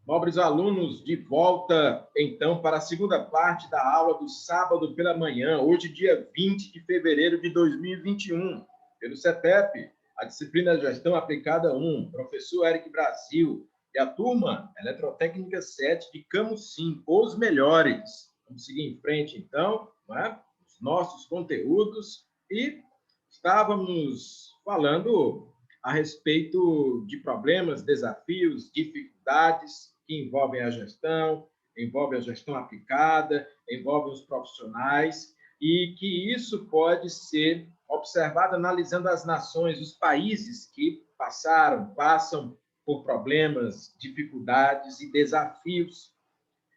Nobres alunos, de volta, então, para a segunda parte da aula do sábado pela manhã, hoje, dia 20 de fevereiro de 2021, pelo CETEP, a disciplina Gestão Aplicada 1, professor Eric Brasil, e a turma Eletrotécnica 7 de Camusim, os melhores. Vamos seguir em frente, então, né? Os nossos conteúdos, e estávamos falando a respeito de problemas, desafios, dificuldades que envolvem a gestão aplicada, envolvem os profissionais, e que isso pode ser observado analisando as nações, os países que passam por problemas, dificuldades e desafios.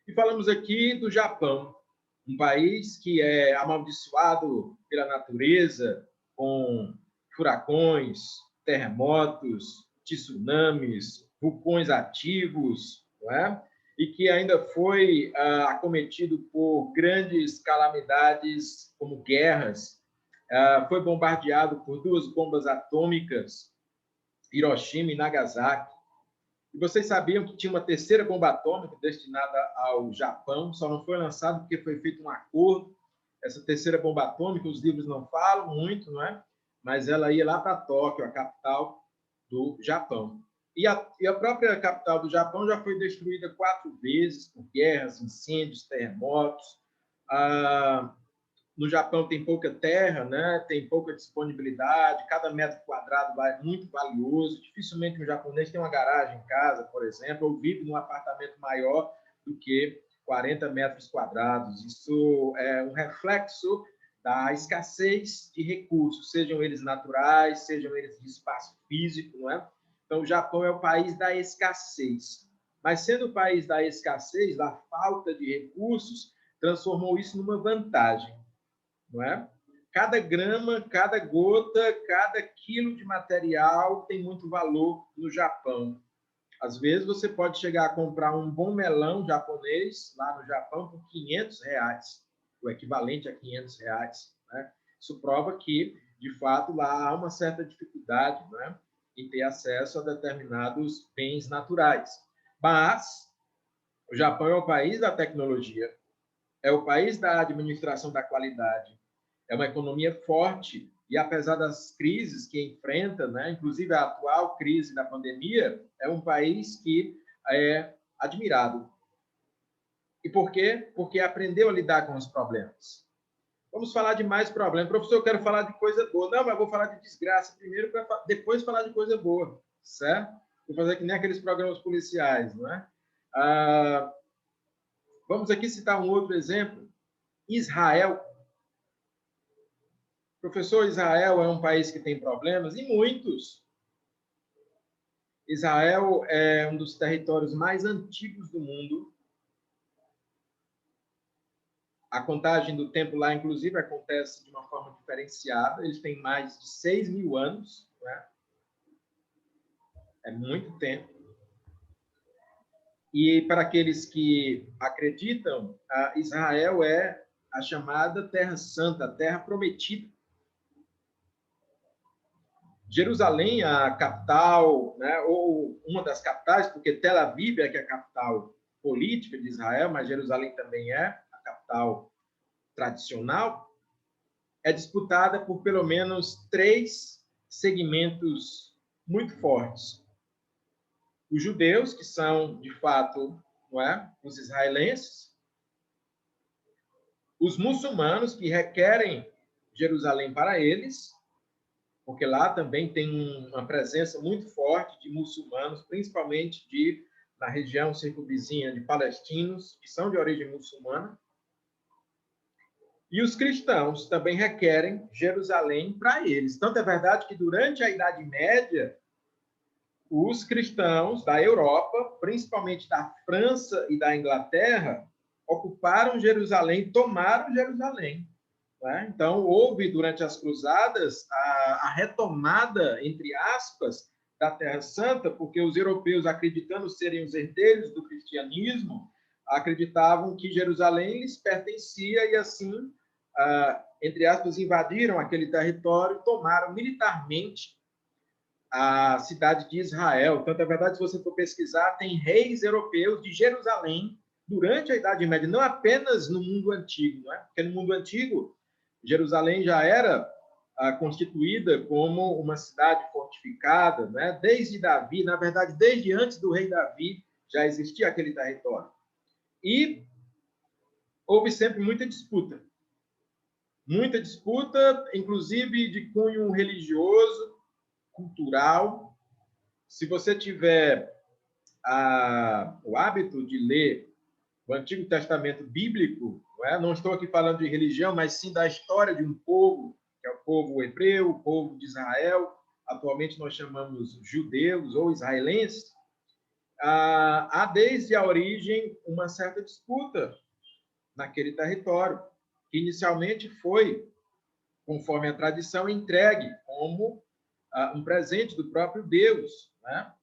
E falamos aqui do Japão, um país que é amaldiçoado pela natureza, com furacões, terremotos, tsunamis, vulcões ativos, não é? E que ainda foi acometido por grandes calamidades como guerras, foi bombardeado por 2 bombas atômicas, Hiroshima e Nagasaki. E vocês sabiam que tinha uma terceira bomba atômica destinada ao Japão, só não foi lançada porque foi feito um acordo. Essa terceira bomba atômica, os livros não falam muito, não é? Mas ela ia lá para Tóquio, a capital do Japão. E a própria capital do Japão já foi destruída 4 vezes por guerras, incêndios, terremotos. No Japão tem pouca terra, né? Tem pouca disponibilidade, cada metro quadrado é muito valioso. Dificilmente um japonês tem uma garagem em casa, por exemplo, ou vive num apartamento maior do que 40 metros quadrados. Isso é um reflexo da escassez de recursos, sejam eles naturais, sejam eles de espaço físico, não é? Então, o Japão é o país da escassez. Mas, sendo o país da escassez, da falta de recursos, transformou isso numa vantagem, não é? Cada grama, cada gota, cada quilo de material tem muito valor no Japão. Às vezes, você pode chegar a comprar um bom melão japonês lá no Japão por R$ 500, o equivalente a R$ 500. Né? Isso prova que, de fato, lá há uma certa dificuldade, né, em ter acesso a determinados bens naturais. Mas o Japão é o país da tecnologia, é o país da administração da qualidade, é uma economia forte e, apesar das crises que enfrenta, né, inclusive a atual crise da pandemia, é um país que é admirado. E por quê? Porque aprendeu a lidar com os problemas. Vamos falar de mais problemas. Professor, eu quero falar de coisa boa. Não, mas vou falar de desgraça primeiro, para depois falar de coisa boa, certo? Vou fazer que nem aqueles programas policiais, não é? Vamos aqui citar um outro exemplo. Israel. Professor, Israel é um país que tem problemas, e muitos. Israel é um dos territórios mais antigos do mundo. A contagem do tempo lá, inclusive, acontece de uma forma diferenciada. Eles têm mais de 6.000 anos. Né? É muito tempo. E, para aqueles que acreditam, Israel é a chamada Terra Santa, a Terra Prometida. Jerusalém, a capital, né, ou uma das capitais, porque Tel Aviv é que é a capital política de Israel, mas Jerusalém também é a capital tradicional, é disputada por pelo menos 3 segmentos muito fortes. Os judeus, que são, de fato, não é, os israelenses, os muçulmanos, que requerem Jerusalém para eles, porque lá também tem uma presença muito forte de muçulmanos, principalmente na região circunvizinha de palestinos, que são de origem muçulmana. E os cristãos também requerem Jerusalém para eles. Tanto é verdade que, durante a Idade Média, os cristãos da Europa, principalmente da França e da Inglaterra, ocuparam Jerusalém, tomaram Jerusalém. Né? Então, houve, durante as cruzadas, a retomada, entre aspas, da Terra Santa, porque os europeus, acreditando serem os herdeiros do cristianismo, acreditavam que Jerusalém lhes pertencia e, assim, entre aspas, invadiram aquele território, tomaram militarmente a cidade de Israel. Tanto é verdade, se você for pesquisar, tem reis europeus de Jerusalém durante a Idade Média, não apenas no mundo antigo, não é? Porque no mundo antigo, Jerusalém já era constituída como uma cidade fortificada, né? Desde Davi, na verdade, desde antes do rei Davi, já existia aquele território. E houve sempre muita disputa, inclusive de cunho religioso, cultural. Se você tiver o hábito de ler o Antigo Testamento bíblico, não estou aqui falando de religião, mas sim da história de um povo, que é o povo hebreu, o povo de Israel, atualmente nós chamamos judeus ou israelenses, há desde a origem uma certa disputa naquele território, que inicialmente foi, conforme a tradição, entregue como um presente do próprio Deus, né?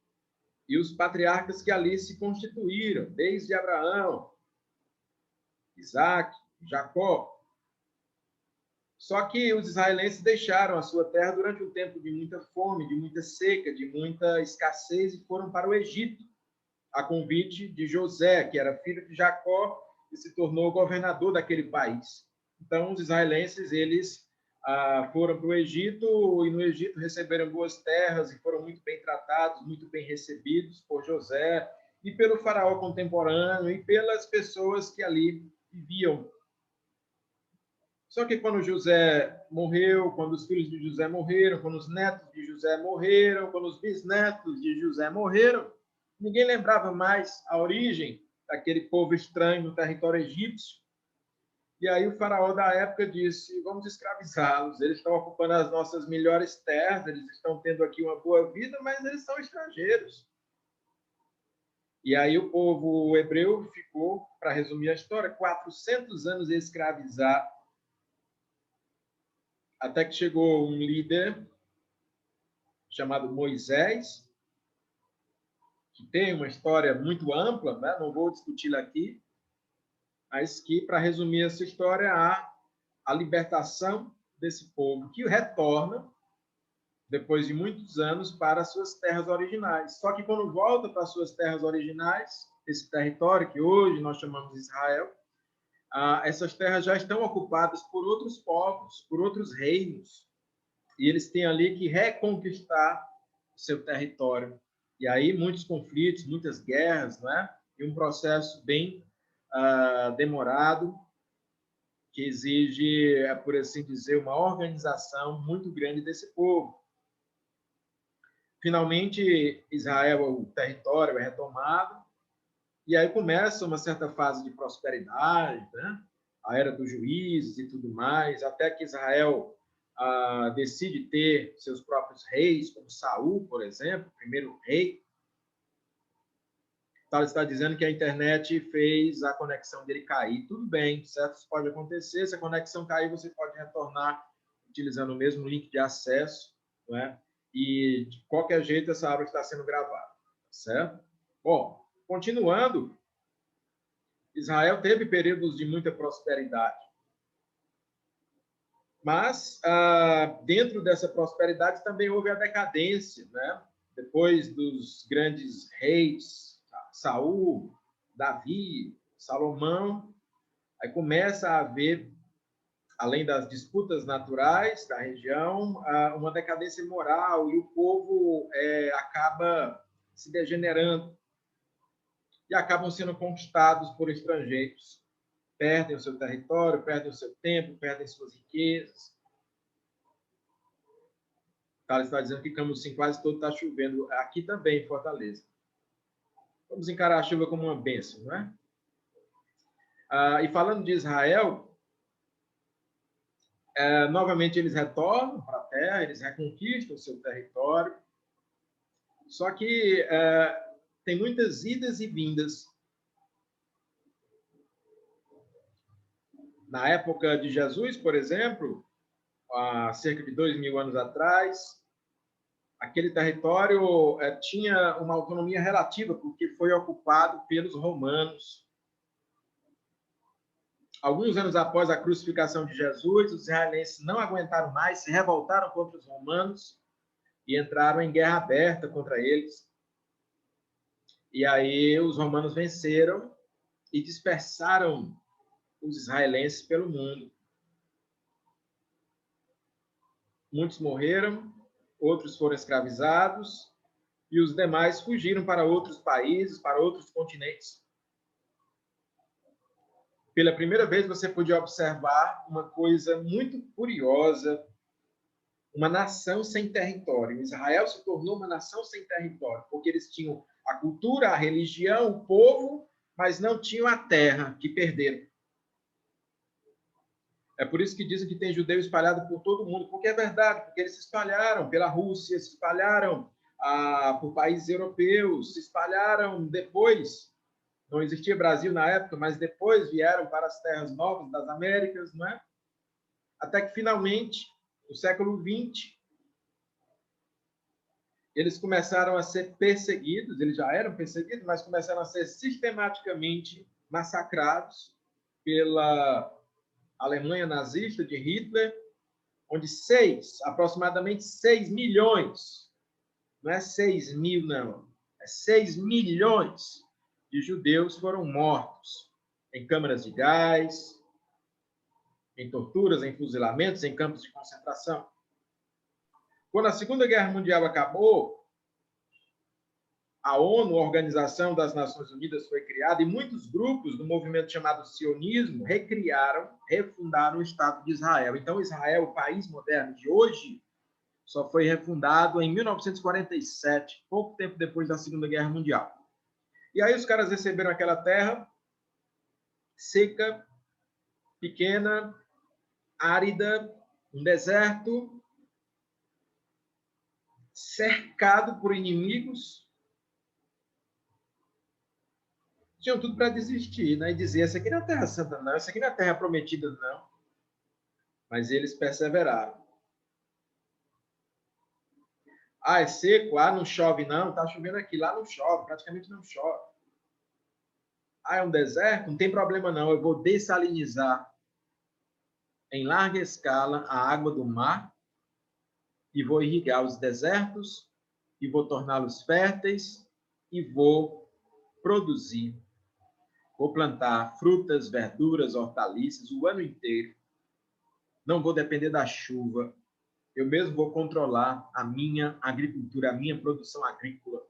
E os patriarcas que ali se constituíram, desde Abraão, Isaac, Jacó. Só que os israelenses deixaram a sua terra durante um tempo de muita fome, de muita seca, de muita escassez e foram para o Egito, a convite de José, que era filho de Jacó e se tornou governador daquele país. Então, os israelenses, eles foram para o Egito e no Egito receberam boas terras e foram muito bem tratados, muito bem recebidos por José e pelo faraó contemporâneo e pelas pessoas que ali viviam. Só que quando José morreu, quando os filhos de José morreram, quando os netos de José morreram, quando os bisnetos de José morreram, ninguém lembrava mais a origem daquele povo estranho no território egípcio. E aí o faraó da época disse, vamos escravizá-los, eles estão ocupando as nossas melhores terras, eles estão tendo aqui uma boa vida, mas eles são estrangeiros. E aí o povo hebreu ficou, para resumir a história, 400 anos escravizado, até que chegou um líder chamado Moisés, que tem uma história muito ampla, né? Não vou discuti-la aqui, mas que, para resumir essa história, há a libertação desse povo, que retorna, depois de muitos anos, para suas terras originais. Só que quando volta para suas terras originais, esse território que hoje nós chamamos de Israel, essas terras já estão ocupadas por outros povos, por outros reinos, e eles têm ali que reconquistar o seu território. E aí muitos conflitos, muitas guerras, não é? E um processo bem demorado, que exige, por assim dizer, uma organização muito grande desse povo. Finalmente, Israel, o território é retomado, e aí começa uma certa fase de prosperidade, né? A era dos juízes e tudo mais, até que Israel decide ter seus próprios reis, como Saul, por exemplo, o primeiro rei. Ele está dizendo que a internet fez a conexão dele cair. Tudo bem, certo? Isso pode acontecer. Se a conexão cair, você pode retornar utilizando o mesmo link de acesso, não é? E, de qualquer jeito, essa aula está sendo gravada, certo? Bom, continuando, Israel teve períodos de muita prosperidade. Mas, dentro dessa prosperidade, também houve a decadência, né? Depois dos grandes reis, Saul, Davi, Salomão, aí começa a haver, além das disputas naturais da região, uma decadência moral e o povo acaba se degenerando e acabam sendo conquistados por estrangeiros. Perdem o seu território, perdem o seu tempo, perdem suas riquezas. Ele está dizendo que Camusim quase todo está chovendo. Aqui também, em Fortaleza. Vamos encarar a chuva como uma bênção, não é? E falando de Israel, novamente eles retornam para a terra, eles reconquistam o seu território. Só que tem muitas idas e vindas. Na época de Jesus, por exemplo, há cerca de 2.000 anos atrás, aquele território tinha uma autonomia relativa, porque foi ocupado pelos romanos. Alguns anos após a crucificação de Jesus, os israelenses não aguentaram mais, se revoltaram contra os romanos e entraram em guerra aberta contra eles. E aí os romanos venceram e dispersaram os israelenses pelo mundo. Muitos morreram, outros foram escravizados e os demais fugiram para outros países, para outros continentes. Pela primeira vez você podia observar uma coisa muito curiosa, uma nação sem território. Israel se tornou uma nação sem território, porque eles tinham a cultura, a religião, o povo, mas não tinham a terra, que perderam. É por isso que dizem que tem judeu espalhado por todo mundo, porque é verdade, porque eles se espalharam pela Rússia, se espalharam por países europeus, se espalharam depois. Não existia Brasil na época, mas depois vieram para as terras novas das Américas, não é? Até que, finalmente, no século XX, eles começaram a ser perseguidos, eles já eram perseguidos, mas começaram a ser sistematicamente massacrados pela Alemanha nazista de Hitler, onde aproximadamente 6 milhões, não é 6 mil, não, é 6 milhões de judeus foram mortos em câmaras de gás, em torturas, em fuzilamentos, em campos de concentração. Quando a Segunda Guerra Mundial acabou, a ONU, a Organização das Nações Unidas, foi criada e muitos grupos do movimento chamado sionismo refundaram o Estado de Israel. Então, Israel, o país moderno de hoje, só foi refundado em 1947, pouco tempo depois da Segunda Guerra Mundial. E aí os caras receberam aquela terra seca, pequena, árida, um deserto, cercado por inimigos. Tinham tudo para desistir, né? E dizer, essa aqui não é a Terra Santa, não. Essa aqui não é a Terra Prometida, não. Mas eles perseveraram. Ah, é seco? Ah, não chove, não. Tá chovendo aqui. Lá não chove, praticamente não chove. Ah, é um deserto? Não tem problema, não. Eu vou dessalinizar em larga escala a água do mar e vou irrigar os desertos e vou torná-los férteis e vou produzir. Vou plantar frutas, verduras, hortaliças o ano inteiro. Não vou depender da chuva. Eu mesmo vou controlar a minha agricultura, a minha produção agrícola.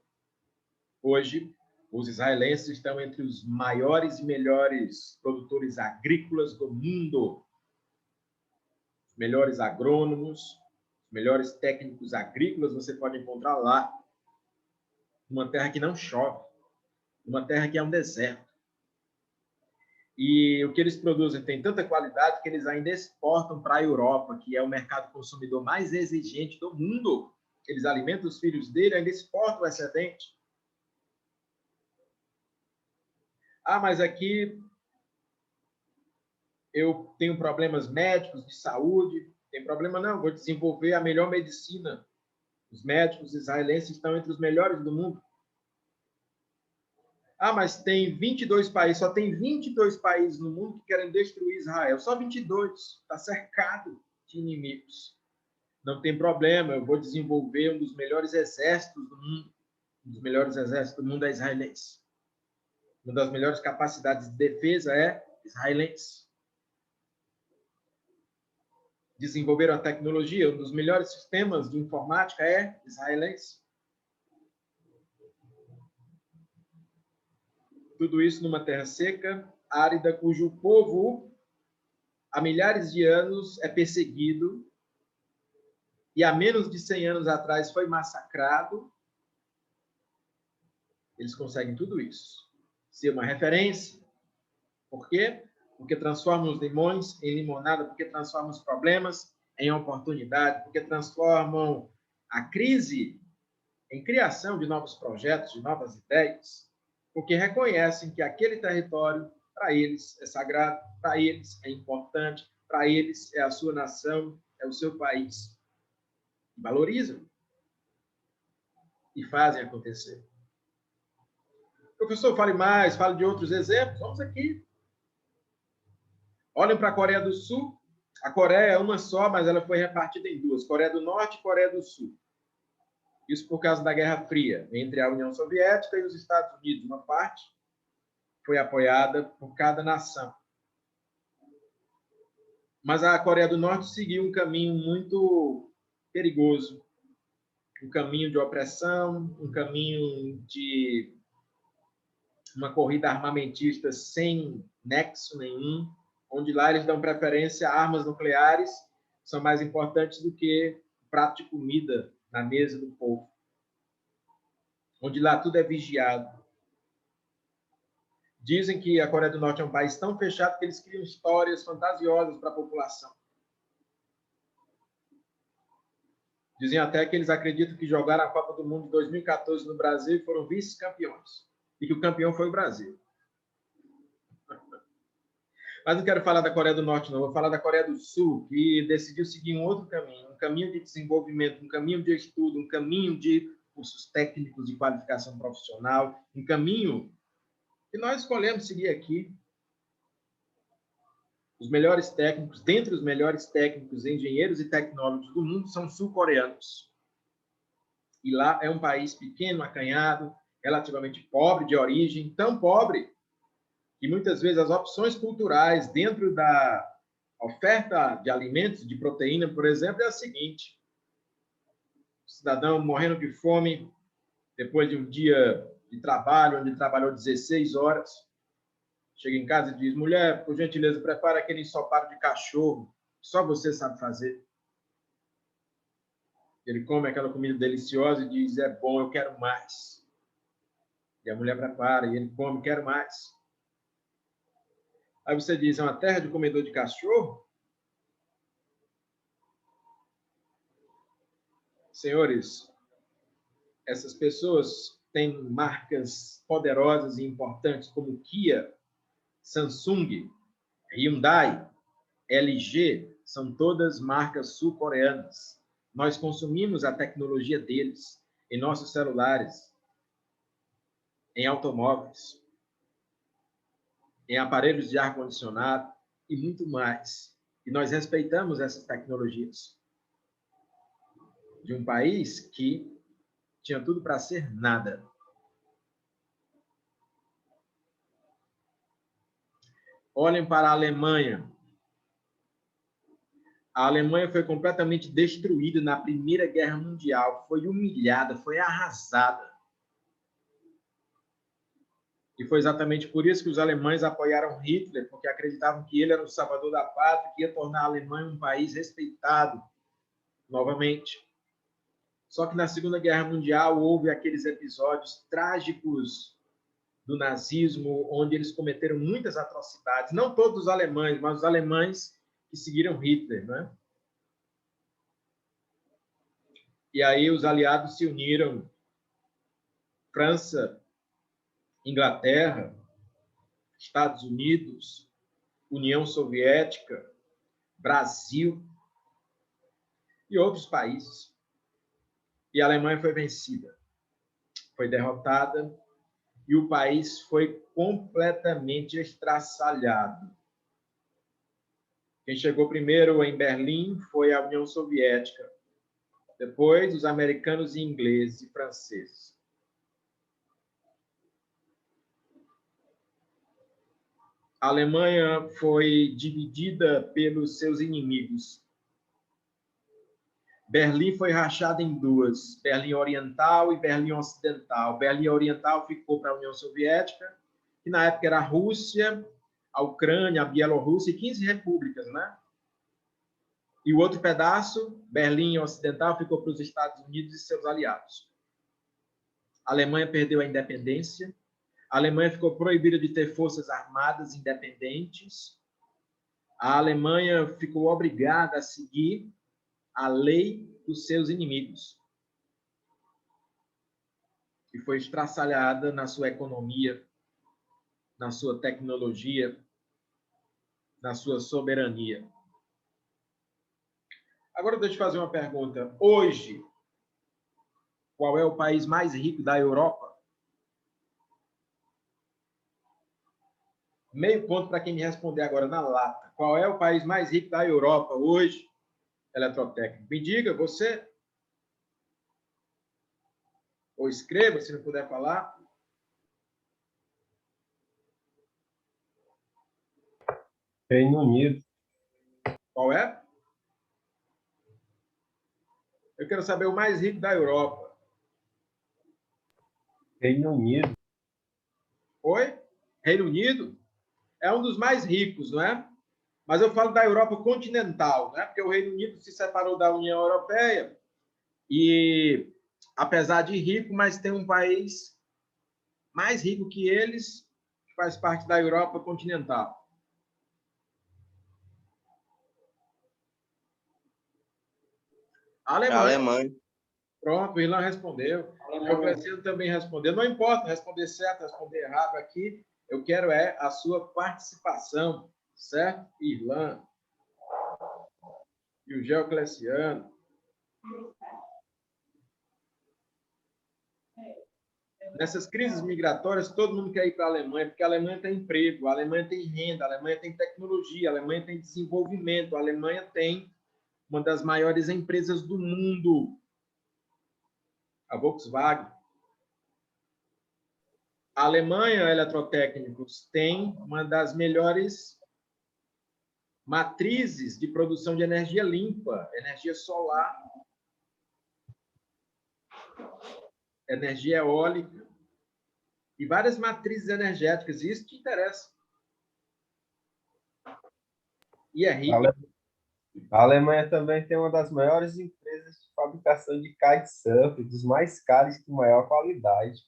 Hoje, os israelenses estão entre os maiores e melhores produtores agrícolas do mundo. Os melhores agrônomos, os melhores técnicos agrícolas você pode encontrar lá. Uma terra que não chove, uma terra que é um deserto. E o que eles produzem tem tanta qualidade que eles ainda exportam para a Europa, que é o mercado consumidor mais exigente do mundo. Eles alimentam os filhos dele e ainda exportam o excedente. Ah, mas aqui eu tenho problemas médicos, de saúde. Tem problema não, vou desenvolver a melhor medicina. Os médicos israelenses estão entre os melhores do mundo. Ah, mas tem 22 países, só tem 22 países no mundo que querem destruir Israel. Só 22. Está cercado de inimigos. Não tem problema, eu vou desenvolver um dos melhores exércitos do mundo. Um dos melhores exércitos do mundo é israelense. Uma das melhores capacidades de defesa é israelense. Desenvolveram a tecnologia, um dos melhores sistemas de informática é israelense. Tudo isso numa terra seca, árida, cujo povo, há milhares de anos, é perseguido e há menos de 100 anos atrás foi massacrado. Eles conseguem tudo isso. Ser uma referência. Por quê? Porque transformam os limões em limonada, porque transformam os problemas em oportunidade, porque transformam a crise em criação de novos projetos, de novas ideias, porque reconhecem que aquele território, para eles, é sagrado, para eles é importante, para eles é a sua nação, é o seu país. Valorizam e fazem acontecer. Professor, fale mais, fale de outros exemplos. Vamos aqui. Olhem para a Coreia do Sul. A Coreia é uma só, mas ela foi repartida em duas. Coreia do Norte e Coreia do Sul. Isso por causa da Guerra Fria entre a União Soviética e os Estados Unidos. Uma parte foi apoiada por cada nação. Mas a Coreia do Norte seguiu um caminho muito perigoso, um caminho de opressão, um caminho de uma corrida armamentista sem nexo nenhum, onde lá eles dão preferência a armas nucleares, que são mais importantes do que o prato de comida na mesa do povo. Onde lá tudo é vigiado. Dizem que a Coreia do Norte é um país tão fechado que eles criam histórias fantasiosas para a população. Dizem até que eles acreditam que jogaram a Copa do Mundo de 2014 no Brasil e foram vice-campeões. E que o campeão foi o Brasil. Mas não quero falar da Coreia do Norte, não. Vou falar da Coreia do Sul, que decidiu seguir um outro caminho. Um caminho de desenvolvimento, um caminho de estudo, um caminho de cursos técnicos de qualificação profissional, um caminho que nós escolhemos seguir aqui. Os melhores técnicos, dentre os melhores técnicos, engenheiros e tecnólogos do mundo, são sul-coreanos. E lá é um país pequeno, acanhado, relativamente pobre de origem, tão pobre que muitas vezes as opções culturais dentro da oferta de alimentos, de proteína, por exemplo, é a seguinte: o cidadão morrendo de fome, depois de um dia de trabalho, onde trabalhou 16 horas, chega em casa e diz: mulher, por gentileza, prepara aquele ensopado de cachorro, só você sabe fazer. Ele come aquela comida deliciosa e diz: é bom, eu quero mais. E a mulher prepara e ele come: quero mais. Aí você diz: é uma terra de comedor de cachorro? Senhores, essas pessoas têm marcas poderosas e importantes como Kia, Samsung, Hyundai, LG, são todas marcas sul-coreanas. Nós consumimos a tecnologia deles em nossos celulares, em automóveis, em aparelhos de ar-condicionado e muito mais. E nós respeitamos essas tecnologias de um país que tinha tudo para ser nada. Olhem para a Alemanha. A Alemanha foi completamente destruída na Primeira Guerra Mundial, foi humilhada, foi arrasada. E foi exatamente por isso que os alemães apoiaram Hitler, porque acreditavam que ele era o salvador da pátria, que ia tornar a Alemanha um país respeitado novamente. Só que na Segunda Guerra Mundial houve aqueles episódios trágicos do nazismo, onde eles cometeram muitas atrocidades. Não todos os alemães, mas os alemães que seguiram Hitler, né? E aí os aliados se uniram. França, Inglaterra, Estados Unidos, União Soviética, Brasil e outros países. E a Alemanha foi vencida, foi derrotada e o país foi completamente estraçalhado. Quem chegou primeiro em Berlim foi a União Soviética, depois os americanos e ingleses e franceses. A Alemanha foi dividida pelos seus inimigos. Berlim foi rachada em duas, Berlim Oriental e Berlim Ocidental. Berlim Oriental ficou para a União Soviética, que na época era a Rússia, a Ucrânia, a Bielorrússia e 15 repúblicas, né? E o outro pedaço, Berlim Ocidental, ficou para os Estados Unidos e seus aliados. A Alemanha perdeu a independência, a Alemanha ficou proibida de ter forças armadas independentes, a Alemanha ficou obrigada a seguir a lei dos seus inimigos. E foi estraçalhada na sua economia, na sua tecnologia, na sua soberania. Agora deixa eu fazer uma pergunta. Hoje, qual é o país mais rico da Europa? Meio ponto para quem me responder agora na lata. Qual é o país mais rico da Europa hoje? Eletrotécnico. Me diga, você. Ou escreva, se não puder falar. Reino Unido. Qual é? Eu quero saber o mais rico da Europa. Reino Unido. Oi? Reino Unido? É um dos mais ricos, não é? Mas eu falo da Europa continental, né? Porque o Reino Unido se separou da União Europeia e, apesar de rico, mas tem um país mais rico que eles, que faz parte da Europa continental. A Alemanha. Alemanha. Pronto, o Ilan respondeu. O Cleciano também respondeu. Não importa responder certo, responder errado aqui. Eu quero a sua participação, certo, Irlan? E o Geocleciano. Nessas crises migratórias, todo mundo quer ir para a Alemanha, porque a Alemanha tem emprego, a Alemanha tem renda, a Alemanha tem tecnologia, a Alemanha tem desenvolvimento, a Alemanha tem uma das maiores empresas do mundo, a Volkswagen. A Alemanha, Eletrotécnicos, tem uma das melhores matrizes de produção de energia limpa, energia solar, energia eólica e várias matrizes energéticas. E isso te interessa. E é rico. A Alemanha também tem uma das maiores empresas de fabricação de kitesurf, dos mais caros e de maior qualidade.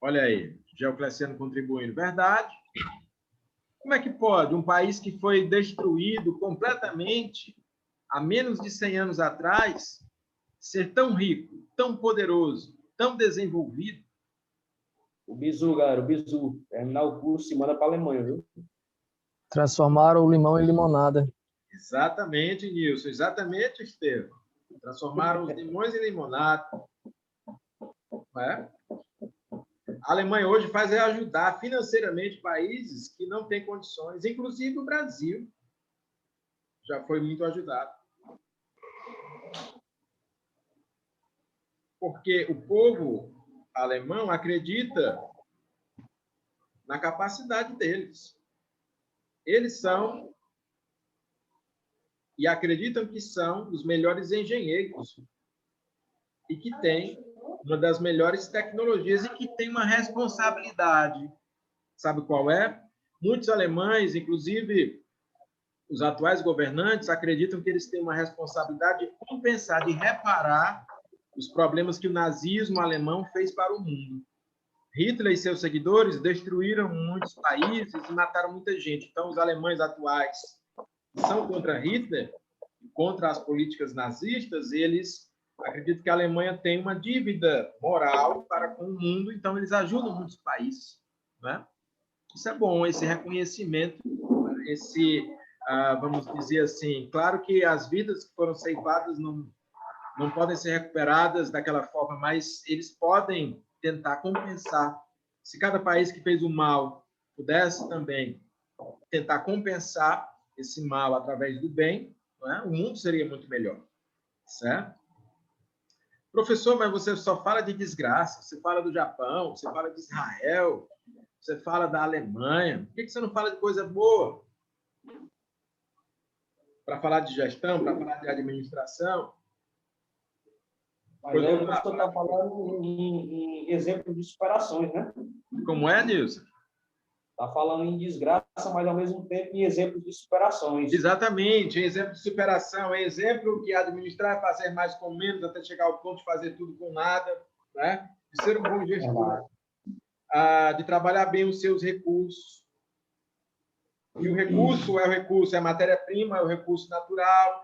Olha aí, Geocleciano contribuindo. Verdade. Como é que pode um país que foi destruído completamente há menos de 100 anos atrás ser tão rico, tão poderoso, tão desenvolvido? O Bizu, galera, o Bizu. Terminar o curso e manda para a Alemanha, viu? Transformaram o limão em limonada. Exatamente, Nilson. Exatamente, Estevam. Transformaram os limões em limonada. Não é? A Alemanha hoje faz ajudar financeiramente países que não têm condições, inclusive o Brasil já foi muito ajudado. Porque o povo alemão acredita na capacidade deles. Eles são e acreditam que são os melhores engenheiros e que têm uma das melhores tecnologias e que tem uma responsabilidade. Sabe qual é? Muitos alemães, inclusive os atuais governantes, acreditam que eles têm uma responsabilidade de compensar, de reparar os problemas que o nazismo alemão fez para o mundo. Hitler e seus seguidores destruíram muitos países e mataram muita gente. Então, os alemães atuais são contra Hitler, contra as políticas nazistas, eles acreditam que a Alemanha tem uma dívida moral para com o mundo, então eles ajudam muitos países, né? Isso é bom, esse reconhecimento, vamos dizer assim, claro que as vidas que foram ceifadas não podem ser recuperadas daquela forma, mas eles podem tentar compensar. Se cada país que fez o mal pudesse também tentar compensar esse mal através do bem, não é? O mundo seria muito melhor, certo? Professor, mas você só fala de desgraça, você fala do Japão, você fala de Israel, você fala da Alemanha, por que você não fala de coisa boa? Para falar de gestão, para falar de administração? Mas aí o professor está falando em exemplos de superações, né? Como é, Nilson? Está falando em desgraça, mas ao mesmo tempo em exemplos de superações. Exatamente, exemplo de superação, exemplo que administrar é fazer mais com menos até chegar ao ponto de fazer tudo com nada, né? De ser um bom gestor, de trabalhar bem os seus recursos. E o recurso é a matéria-prima, é o recurso natural,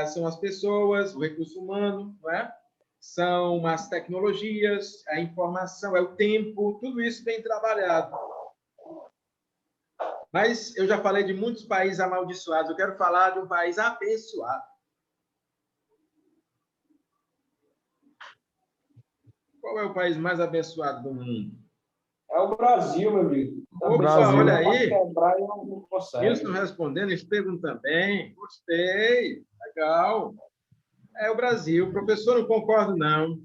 são as pessoas, o recurso humano, não é? São as tecnologias, a informação, é o tempo, tudo isso bem trabalhado. Mas eu já falei de muitos países amaldiçoados, eu quero falar de um país abençoado. Qual é o país mais abençoado do mundo? É o Brasil, meu amigo. Opa, Brasil. olha aí. Quebrar e não consegue. Wilson respondendo, Estevam também. Gostei. Legal. É o Brasil. Professor, não concordo, não.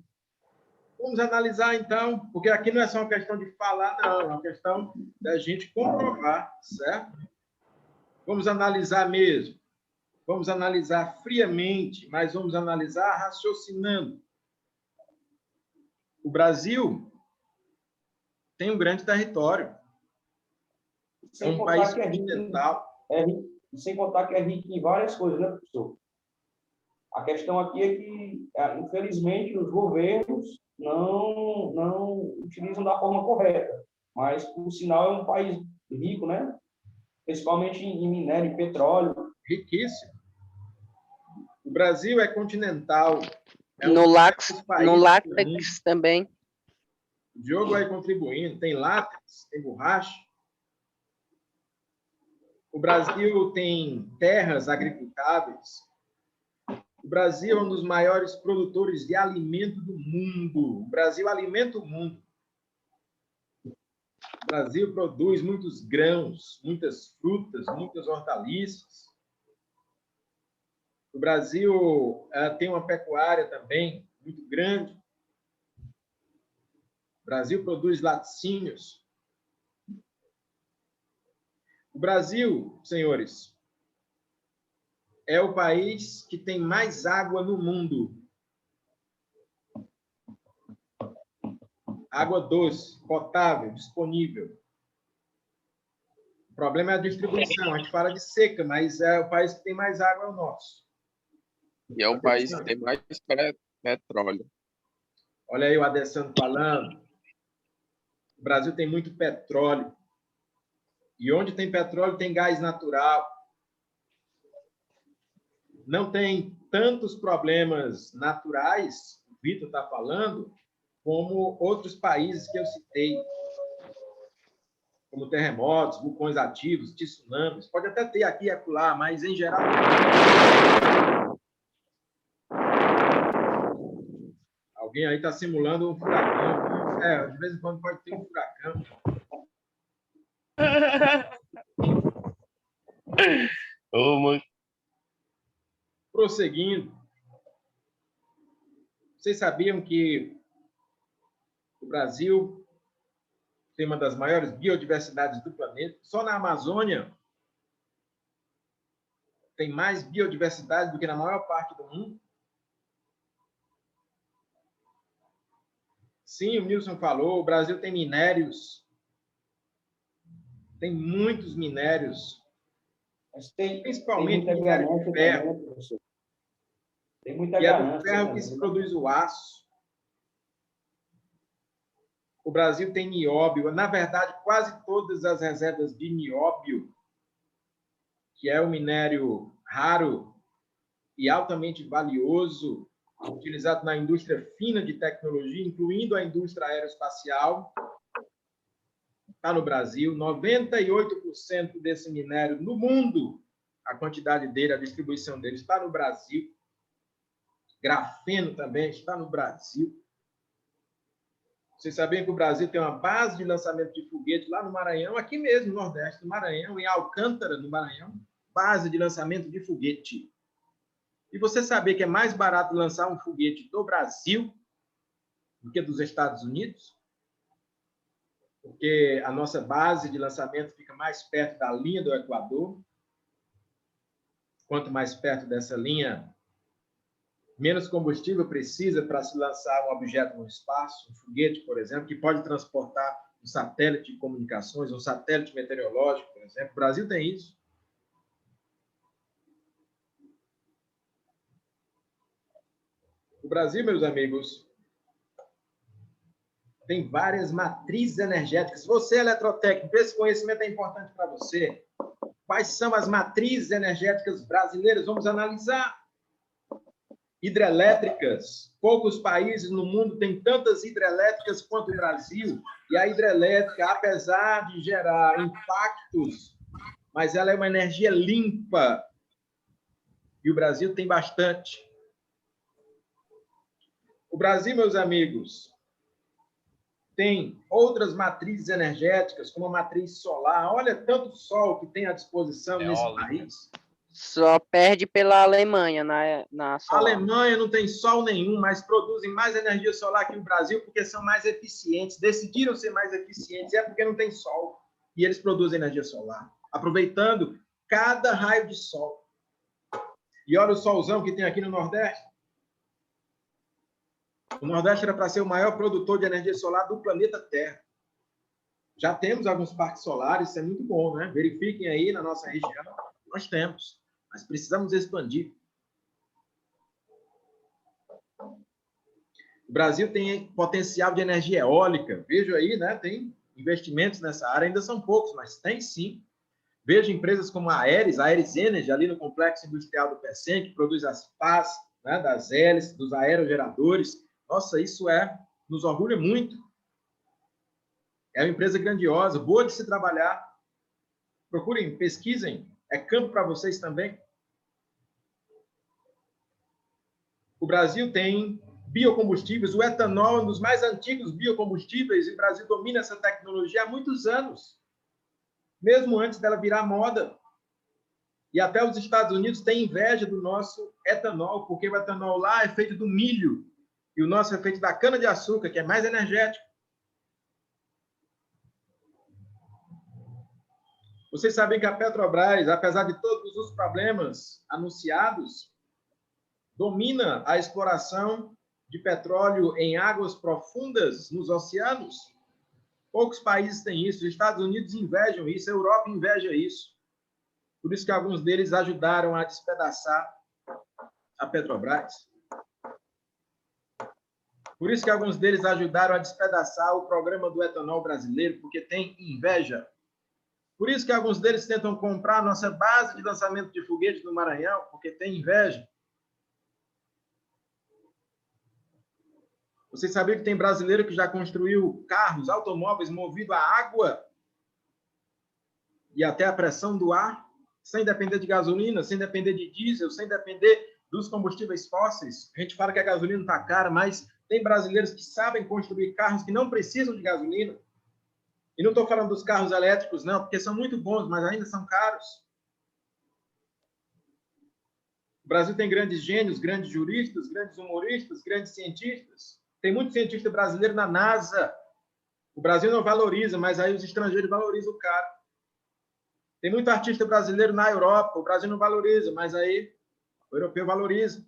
Vamos analisar, então, porque aqui não é só uma questão de falar, não, é uma questão da gente comprovar, certo? Vamos analisar mesmo. Vamos analisar friamente, mas vamos analisar raciocinando. O Brasil tem um grande território. É um país continental. Sem contar que é rico em várias coisas, né, professor? A questão aqui é que, infelizmente, os governos não utilizam da forma correta. Mas, por sinal, é um país rico, né? Principalmente em minério e petróleo. Riquíssimo. O Brasil é continental. É no látex também. O Diogo vai contribuindo. Tem látex, tem borracha. O Brasil tem terras agricultáveis. O Brasil é um dos maiores produtores de alimento do mundo. O Brasil alimenta o mundo. O Brasil produz muitos grãos, muitas frutas, muitas hortaliças. O Brasil tem uma pecuária também muito grande. O Brasil produz laticínios. O Brasil, senhores, é o país que tem mais água no mundo. Água doce, potável, disponível. O problema é a distribuição. A gente fala de seca, mas é o país que tem mais água é o nosso. E é o país que tem mais petróleo. Olha aí o Adessano falando. O Brasil tem muito petróleo. E onde tem petróleo, tem gás natural. Não tem tantos problemas naturais, o Vitor está falando, como outros países que eu citei, como terremotos, vulcões ativos, tsunamis. Pode até ter aqui e acolá, mas, em geral... Alguém aí está simulando um furacão. De vez em quando pode ter um furacão. Mano. Prosseguindo, vocês sabiam que o Brasil tem uma das maiores biodiversidades do planeta? Só na Amazônia tem mais biodiversidade do que na maior parte do mundo? Sim, o Nilson falou, o Brasil tem minérios, tem muitos minérios, principalmente minério de ferro. Tem muita e é do ganância, ferro que se produz o aço. O Brasil tem nióbio. Na verdade, quase todas as reservas de nióbio, que é um minério raro e altamente valioso, utilizado na indústria fina de tecnologia, incluindo a indústria aeroespacial, está no Brasil. 98% desse minério no mundo, a quantidade dele, a distribuição dele, está no Brasil. Grafeno também está no Brasil. Vocês sabiam que o Brasil tem uma base de lançamento de foguete lá no Maranhão, aqui mesmo, no Nordeste do Maranhão, em Alcântara, no Maranhão, base de lançamento de foguete. E você sabia que é mais barato lançar um foguete do Brasil do que dos Estados Unidos? Porque a nossa base de lançamento fica mais perto da linha do Equador. Quanto mais perto dessa linha, menos combustível precisa para se lançar um objeto no espaço, um foguete, por exemplo, que pode transportar um satélite de comunicações, um satélite meteorológico, por exemplo. O Brasil tem isso. O Brasil, meus amigos, tem várias matrizes energéticas. Você, eletrotécnico, esse conhecimento é importante para você. Quais são as matrizes energéticas brasileiras? Vamos analisar. Hidrelétricas. Poucos países no mundo têm tantas hidrelétricas quanto o Brasil. E a hidrelétrica, apesar de gerar impactos, mas ela é uma energia limpa. E o Brasil tem bastante. O Brasil, meus amigos, tem outras matrizes energéticas, como a matriz solar. Olha tanto sol que tem à disposição nesse país. Só perde pela Alemanha na A solar. Alemanha não tem sol nenhum, mas produzem mais energia solar que o Brasil porque são mais eficientes, decidiram ser mais eficientes, e é porque não tem sol. E eles produzem energia solar, aproveitando cada raio de sol. E olha o solzão que tem aqui no Nordeste. O Nordeste era para ser o maior produtor de energia solar do planeta Terra. Já temos alguns parques solares, isso é muito bom, né? Verifiquem aí na nossa região, nós temos, mas precisamos expandir. O Brasil tem potencial de energia eólica. Vejo aí, né? Tem investimentos nessa área, ainda são poucos, mas tem sim. Vejo empresas como a Aeres Energy, ali no Complexo Industrial do PECEM, que produz as pás, né, das hélices, dos aerogeradores. Nossa, isso nos orgulha muito. É uma empresa grandiosa, boa de se trabalhar. Procurem, pesquisem. É campo para vocês também. O Brasil tem biocombustíveis. O etanol é um dos mais antigos biocombustíveis e o Brasil domina essa tecnologia há muitos anos, mesmo antes dela virar moda. E até os Estados Unidos têm inveja do nosso etanol, porque o etanol lá é feito do milho e o nosso é feito da cana-de-açúcar, que é mais energético. Vocês sabem que a Petrobras, apesar de todos os problemas anunciados, domina a exploração de petróleo em águas profundas nos oceanos? Poucos países têm isso. Os Estados Unidos invejam isso, a Europa inveja isso. Por isso que alguns deles ajudaram a despedaçar a Petrobras. Por isso que alguns deles ajudaram a despedaçar o programa do etanol brasileiro, porque tem inveja. Por isso que alguns deles tentam comprar a nossa base de lançamento de foguete no Maranhão, porque tem inveja. Vocês sabiam que tem brasileiro que já construiu carros, automóveis movidos a água e até a pressão do ar, sem depender de gasolina, sem depender de diesel, sem depender dos combustíveis fósseis? A gente fala que a gasolina está cara, mas tem brasileiros que sabem construir carros que não precisam de gasolina. E não estou falando dos carros elétricos, não, porque são muito bons, mas ainda são caros. O Brasil tem grandes gênios, grandes juristas, grandes humoristas, grandes cientistas. Tem muito cientista brasileiro na NASA. O Brasil não valoriza, mas aí os estrangeiros valorizam o cara. Tem muito artista brasileiro na Europa. O Brasil não valoriza, mas aí o europeu valoriza.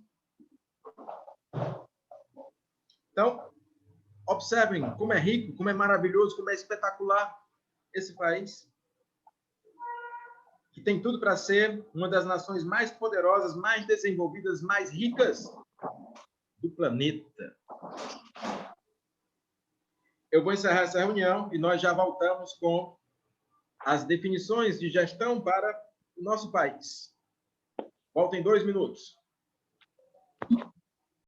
Então, observem como é rico, como é maravilhoso, como é espetacular esse país, que tem tudo para ser uma das nações mais poderosas, mais desenvolvidas, mais ricas do planeta. Eu vou encerrar essa reunião e nós já voltamos com as definições de gestão para o nosso país. Volta em 2 minutos.